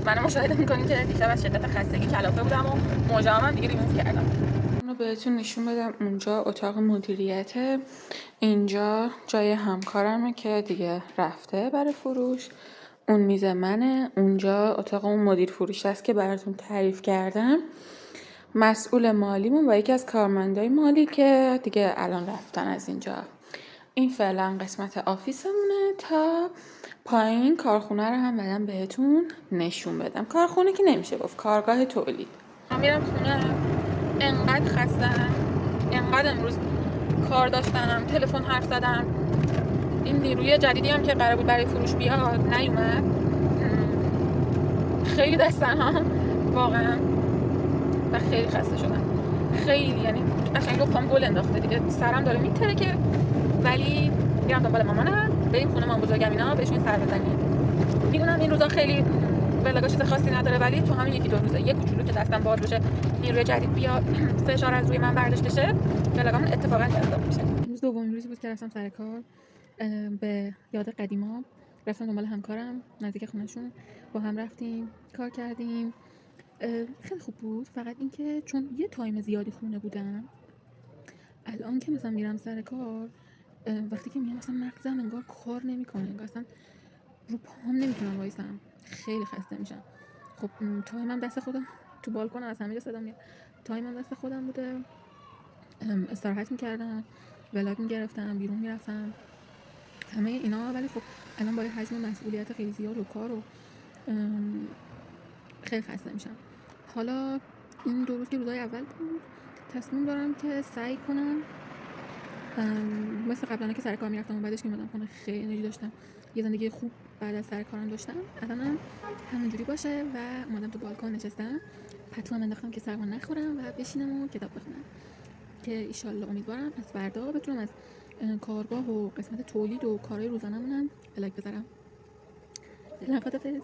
من مشاهده میکنین که دیشب از شدت خستگی کلافه بودم و موجه‌ام هم دیگه ریموو کردم. رو بهتون نشون بدم. اونجا اتاق مدیریته، اینجا جای همکارمه که دیگه رفته برای فروش، اون میز منه، اونجا اتاق اون مدیر فروش است که براتون تعریف کردم، مسئول مالیمون و یکی از کارمندای مالی که دیگه الان رفتن از اینجا. این فعلا قسمت آفیسمونه. تا پایین کارخونه رو هم بعدم بهتون نشون بدم. کارخونه که نمیشه گفت، کارگاه تولید. من میرم خونه، انقدر خستم، انقدر امروز کار داشتم، تلفن حرف زدم، این نیروی جدیدی هم که قرار بود برای فروش بیاد نیومد. خیلی دستم واقعا و خیلی خسته شدم، خیلی، یعنی قشنگ رو پام گل انداخته دیگه، سرم داره میترکه. ولی میرم دنبال مامانم، بریم خونه مام بزرگمینا بهشون سر بزنیم. میدونم این روزا خیلی بلاگا چیز خاصی نداره، ولی تو همین یکی دو روزه یه کوچولو که دستم باز بشه، نیروی جدید بیاد، فشار از روی من برداشته شه، بلاگامون اتفاقا جذاب میشه. امروز دومین روزی بود که رفتم سر کار. به یاد قدیما رفتم دنبال همکارم نزدیک خونهشون، با هم رفتیم کار کردیم. خیلی خوب بود، فقط اینکه چون یه تایم زیادی خونه بودم، الان که مثلا میرم سر کار، وقتی که میام مثلا مغزم انگار کار نمیکنه، انگار اصلا رو پام نمیتونم وایسم، خیلی خسته میشم. خب تایمم دست خودم، تو بالکن از همه جا صدا میاد، تایمم دست خودم بوده، استراحت میکردم، ولاگ میگرفتم، بیرون میرفتم، همه اینا. ولی خب الان با حجم مسئولیت خیلی زیاد و کار و خیلی خسته میشم. حالا این دو روز که روزای اول بود، تصمیم دارم که سعی کنم مثل قبلا که سر کار میرفتم و بعدش که اومدم خونه خیلی انرژی داشتم، یه زندگی خوب بعد از سر کارم داشتم، الانم همونجوری باشه و اومدم تو بالکن نشستم، پتوام انداختم که سرما نخورم و بشینم و کتاب بخونم که ایشالله امیدوارم از فردا بتونم از کارگاه و قسمت تولید و کارهای روزانه‌مونم بلاگ بذارم. خدافظ.